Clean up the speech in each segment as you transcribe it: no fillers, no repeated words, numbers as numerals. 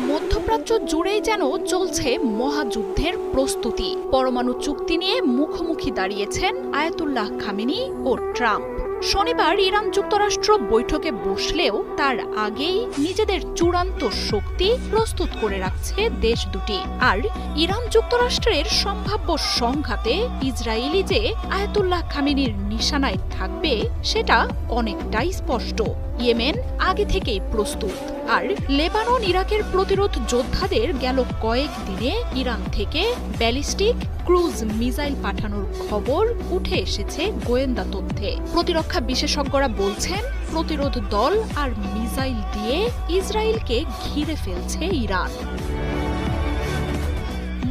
মধ্যপ্রাচ্য জুড়েই যেন চলছে মহাযুদ্ধের প্রস্তুতি। পরমাণু চুক্তি নিয়ে মুখোমুখি দাঁড়িয়েছেন আয়াতুল্লাহ খামেনি ও ট্রাম্প। শনিবার ইরান যুক্তরাষ্ট্র বৈঠকে বসলেও তার আগেই নিজেদের চূড়ান্ত শক্তি প্রস্তুত করে রাখছে দেশ দুটি। আর ইরান যুক্তরাষ্ট্রের সম্ভাব্য সংঘাতে ইসরায়েলি যে আয়াতুল্লাহ খামেনির নিশানায় থাকবে সেটা অনেকটাই স্পষ্ট। ইয়েমেন আগে থেকেই প্রস্তুত, আর লেবানন ইরাকের প্রতিরোধ যোদ্ধাদের গেল কয়েকদিনে ইরান থেকে ব্যালিস্টিক ক্রুজ মিসাইল পাঠানোর খবর উঠে এসেছে গোয়েন্দা তথ্যে। প্রতিরক্ষা বিশেষজ্ঞরা বলছেন, প্রতিরোধ দল আর মিসাইল দিয়ে ইসরায়েলকে ঘিরে ফেলছে ইরান।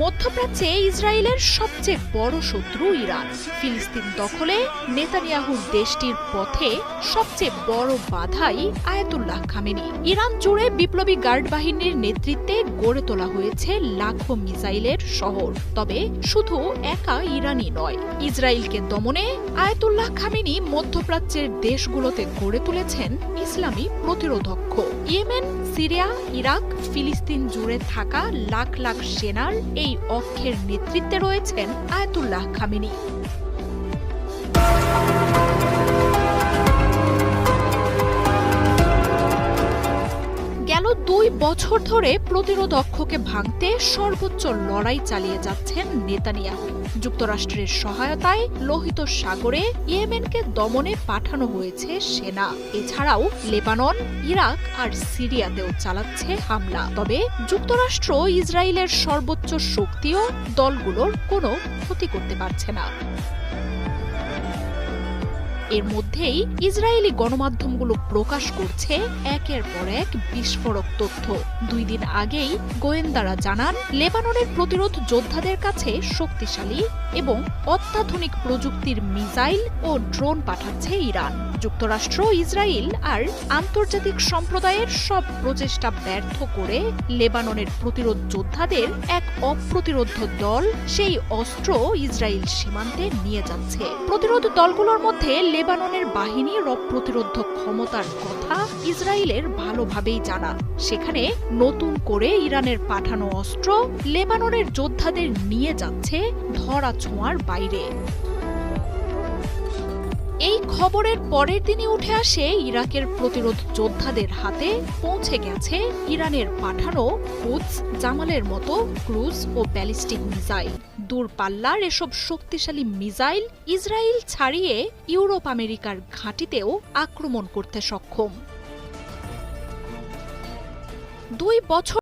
মধ্যপ্রাচ্যে ইসরায়েলের সবচেয়ে বড় শত্রু ইরান। ফিলিস্তিন দখলে নেতানিয়াহুর দেশটির পথে সবচেয়ে বড় বাধাই আয়াতুল্লাহ খামেনি। ইরান জুড়ে বিপ্লবী গার্ড বাহিনীর নেতৃত্বে গড়ে তোলা হয়েছে লাখো মিসাইলের শহর। তবে শুধু একা ইরানই নয়, ইসরায়েলকে দমনে আয়াতুল্লাহ খামেনি মধ্যপ্রাচ্যের দেশগুলোতে গড়ে তুলেছেন ইসলামী প্রতিরোধক্ষ। ইয়েমেন, সিরিয়া, ইরাক, ফিলিস্তিন জুড়ে থাকা লাখ লাখ সেনার এই অক্ষের নেতৃত্বে রয়েছেন আয়াতুল্লাহ খামেনি। গেল 2 বছর ধরে প্রতিরোধ অক্ষকে ভাঙতে সর্বোচ্চ লড়াই চালিয়ে যাচ্ছেন নেতানিয়াহু। যুক্তরাষ্ট্রের সহায়তায় লোহিত সাগরে ইয়েমেনকে দমনে পাঠানো হয়েছে সেনা। এছাড়াও লেবানন, ইরাক আর সিরিয়াতেও চালাচ্ছে হামলা। তবে যুক্তরাষ্ট্র ইসরায়েলের সর্বোচ্চ শক্তিও দলগুলোর কোনো ক্ষতি করতে পারছে না। এর মধ্যেই ইসরায়েলি গণমাধ্যমগুলো প্রকাশ করছে একের পর এক বিস্ফোরক তথ্য। 2 দিন আগেই গোয়েন্দারা জানান, লেবাননের প্রতিরোধ যোদ্ধাদের কাছে শক্তিশালী এবং অত্যাধুনিক প্রযুক্তির মিসাইল ও ড্রোন পাঠাচ্ছে ইরান। যুক্তরাষ্ট্র, ইসরায়েল আর আন্তর্জাতিক সম্প্রদায়ের সব প্রচেষ্টা ব্যর্থ করে লেবাননের প্রতিরোধ যোদ্ধাদের এক অপ্রতিরোধ দল সেই অস্ত্র ইসরায়েল সীমান্তে নিয়ে যাচ্ছে। প্রতিরোধ দলগুলোর মধ্যে লেবাননের বাহিনীর অপ্রতিরোধ ক্ষমতার কথা ইসরায়েলের ভালোভাবেই জানা। সেখানে নতুন করে ইরানের পাঠানো অস্ত্র লেবাননের যোদ্ধাদের নিয়ে যাচ্ছে ধরা ছোঁয়ার বাইরে। এই খবরের পরের দিনই উঠে আসে ইরাকের প্রতিরোধ যোদ্ধাদের হাতে পৌঁছে গেছে ইরানের পাঠানো কুদস জামালের মতো ক্রুজ ও ব্যালিস্টিক মিসাইল। দূরপাল্লার এসব শক্তিশালী মিসাইল ইসরায়েল ছাড়িয়ে ইউরোপ আমেরিকার ঘাঁটিতেও আক্রমণ করতে সক্ষম। 2 বছর